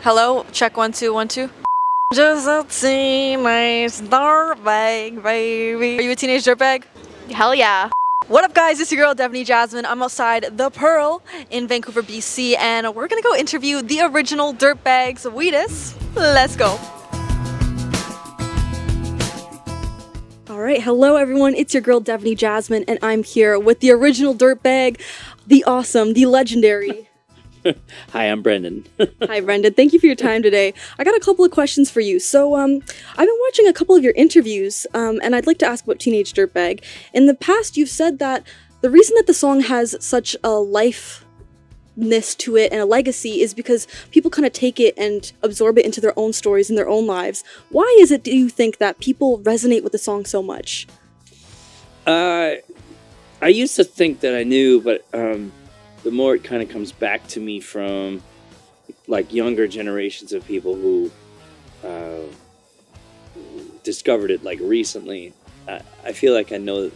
Hello, check 1 2 1 2. Just a teenage dirtbag, baby. Are you a teenage dirtbag? Hell yeah. What up, guys? It's your girl, Devaney Jasmine. I'm outside the Pearl in Vancouver, BC, and we're gonna go interview the original Dirtbags, WHEATUS. Let's go. All right, hello everyone. It's your girl, Devaney Jasmine, and I'm here with the original Dirtbag, the awesome, the legendary. Hi, I'm Brendan. Hi, Brendan. Thank you for your time today. I got a couple of questions for you. So, I've been watching a couple of your interviews, and I'd like to ask about Teenage Dirtbag. In the past, you've said that the reason that the song has such a lifeness to it and a legacy is because people kind of take it and absorb it into their own stories and their own lives. Why is it, do you think, that people resonate with the song so much? I used to think that I knew, but the more it kind of comes back to me from like younger generations of people who discovered it like recently, I feel like I know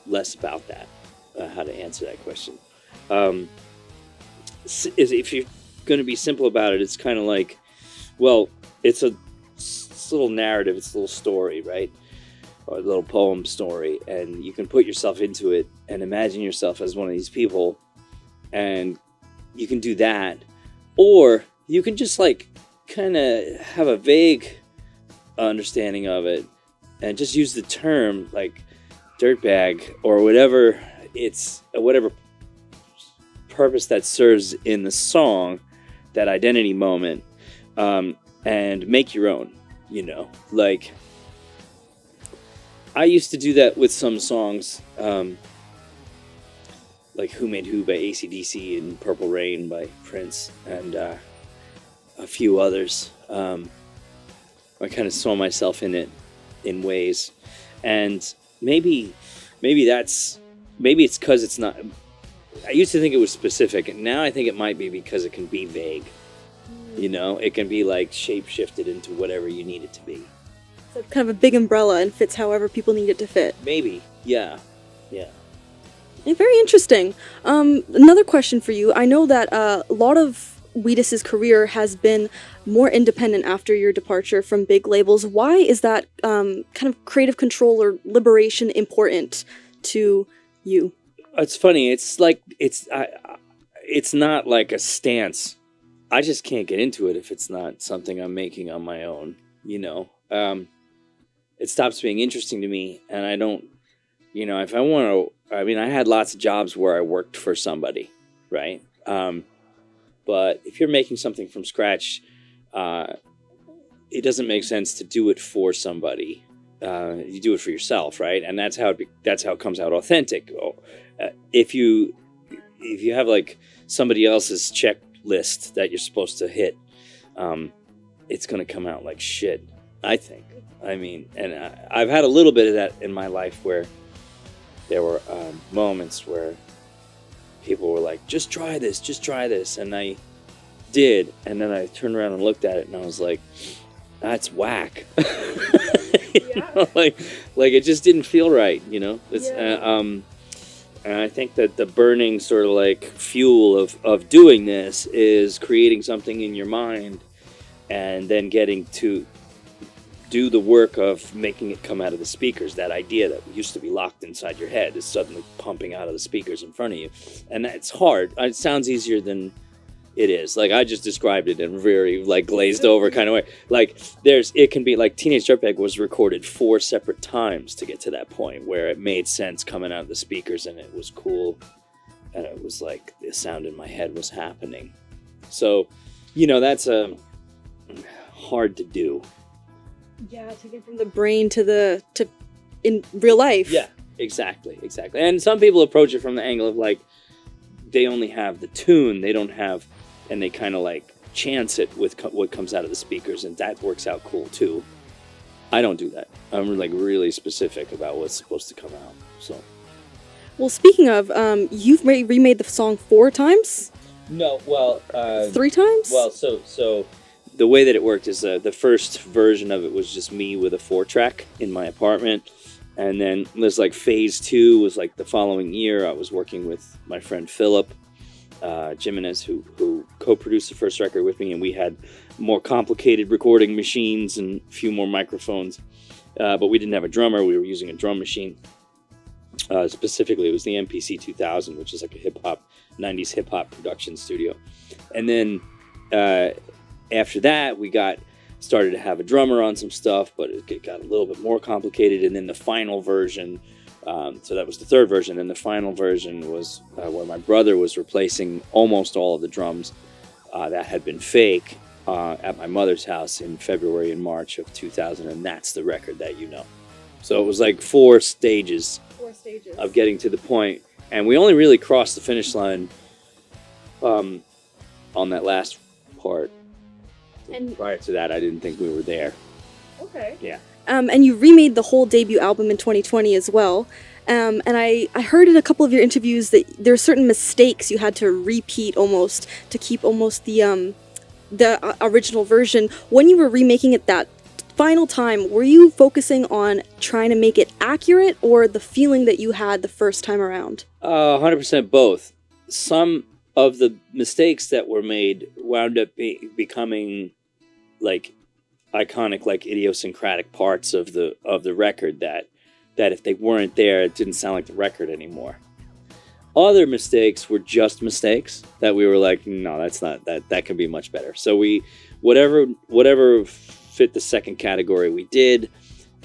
less about that, how to answer that question. If you're going to be simple about it, it's kind of like, well, it's a little narrative, it's a little story, right? Or a little poem story, and you can put yourself into it and imagine yourself as one of these people. And you can do that, or you can just like kind of have a vague understanding of it and just use the term like dirtbag or whatever whatever purpose that serves in the song, that identity moment, and make your own, like I used to do that with some songs, like Who Made Who by AC/DC and Purple Rain by Prince and a few others. I kind of saw myself in it in ways, and maybe it's because it's not. I used to think it was specific, and now I think it might be because it can be vague. It can be like shape-shifted into whatever you need it to be. So it's kind of a big umbrella and fits however people need it to fit. Maybe, yeah. Very interesting. Another question for you. I know that a lot of WHEATUS's career has been more independent after your departure from big labels. Why is that kind of creative control or liberation important to you? It's funny. It's like it's not like a stance. I just can't get into it if it's not something I'm making on my own. It stops being interesting to me, and I don't. If I want to. I mean, I had lots of jobs where I worked for somebody, right? But if you're making something from scratch, it doesn't make sense to do it for somebody. You do it for yourself, right? And that's how it comes out authentic. If you have like somebody else's checklist that you're supposed to hit, it's going to come out like shit, I think. I mean, and I've had a little bit of that in my life where there were moments where people were like, just try this. And I did. And then I turned around and looked at it and I was like, that's whack. Like it just didn't feel right, And I think that the burning sort of like fuel of doing this is creating something in your mind and then getting to do the work of making it come out of the speakers. That idea that used to be locked inside your head is suddenly pumping out of the speakers in front of you. And it's hard. It sounds easier than it is. Like I just described it in a very like glazed over kind of way. Like it can be like Teenage Dirtbag was recorded 4 separate times to get to that point where it made sense coming out of the speakers and it was cool. And it was like the sound in my head was happening. So, that's hard to do. Yeah, to get from the brain to in real life. Yeah, exactly. And some people approach it from the angle of like they only have the tune, they don't have, and they kind of like chance it with what comes out of the speakers, and that works out cool too. I don't do that. I'm like really specific about what's supposed to come out. So. Well, speaking of, you've remade the song 4 times? No, well, 3 times? Well, so. The way that it worked is the first version of it was just me with a 4-track in my apartment. And then there's like phase 2 was like the following year. I was working with my friend Philip Jimenez, who co-produced the first record with me, and we had more complicated recording machines and a few more microphones. But we didn't have a drummer. We were using a drum machine. Specifically, it was the MPC 2000, which is like a 90s hip hop production studio. And then after that, we started to have a drummer on some stuff, but it got a little bit more complicated. And then the final version, so that was the third version, and the final version was where my brother was replacing almost all of the drums that had been fake at my mother's house in February and March of 2000, and that's the record that you know. So it was like four stages of getting to the point, and we only really crossed the finish line on that last part. And prior to that, I didn't think we were there. Okay. Yeah. And you remade the whole debut album in 2020 as well. And I heard in a couple of your interviews that there are certain mistakes you had to repeat almost to keep almost the original version. When you were remaking it that final time, were you focusing on trying to make it accurate or the feeling that you had the first time around? 100% both. Some of the mistakes that were made wound up becoming like iconic, like idiosyncratic parts of the record that if they weren't there, it didn't sound like the record anymore. Other mistakes were just mistakes that we were like, no, that's not that can be much better. So we whatever fit the second category we did,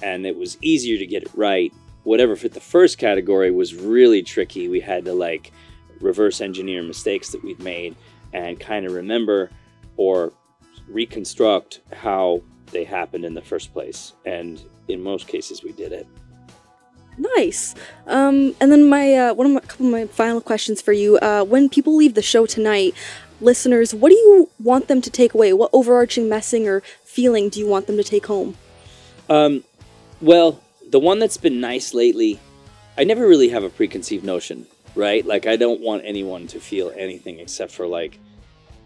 and it was easier to get it right. Whatever fit the first category was really tricky. We had to like reverse engineer mistakes that we'd made and kind of remember or reconstruct how they happened in the first place. And in most cases, we did it. Nice. And then a couple of my final questions for you. When people leave the show tonight, listeners, what do you want them to take away? What overarching messaging or feeling do you want them to take home? Well, the one that's been nice lately, I never really have a preconceived notion, right? Like, I don't want anyone to feel anything except for, like,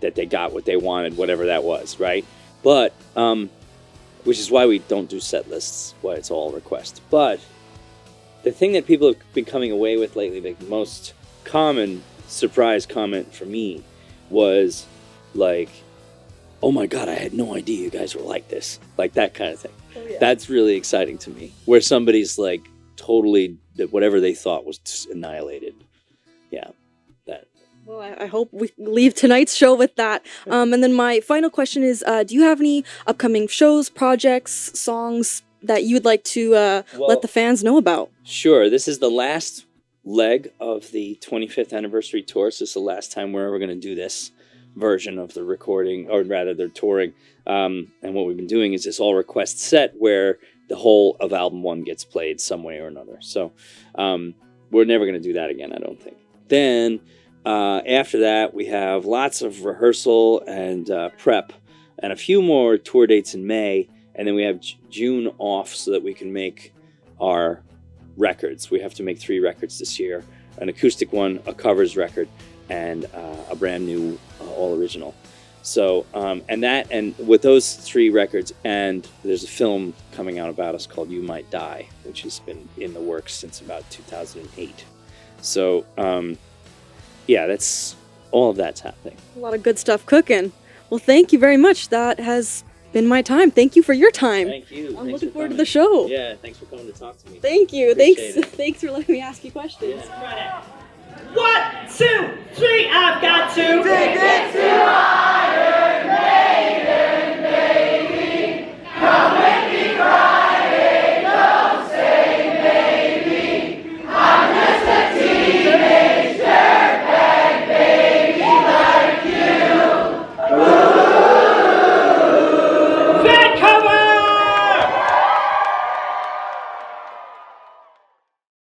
that they got what they wanted, whatever that was, right? But, which is why we don't do set lists, why it's all request. But the thing that people have been coming away with lately, the most common surprise comment for me was like, oh my God, I had no idea you guys were like this. Like that kind of thing. Oh, yeah. That's really exciting to me. Where somebody's like totally, whatever they thought was just annihilated. Yeah, that. Well, I hope we leave tonight's show with that. And then my final question is, do you have any upcoming shows, projects, songs that you would like to let the fans know about? Sure. This is the last leg of the 25th anniversary tour. So this is the last time we're ever going to do this version of the recording, or rather the touring. And what we've been doing is this all request set where the whole of album one gets played some way or another. So we're never going to do that again, I don't think. Then after that, we have lots of rehearsal and prep and a few more tour dates in May. And then we have June off so that we can make our records. We have to make 3 records this year. An acoustic one, a covers record, and a brand new all original. So, and with those 3 records, and there's a film coming out about us called You Might Die, which has been in the works since about 2008. So, yeah, that's all of that's happening. A lot of good stuff cooking. Well, thank you very much. That has been my time. Thank you for your time. Thank you. I'm looking forward to the show. Yeah, thanks for coming to talk to me. Thank you. Thanks for letting me ask you questions. Yeah. 1, 2, 3, I've got to take it to higher.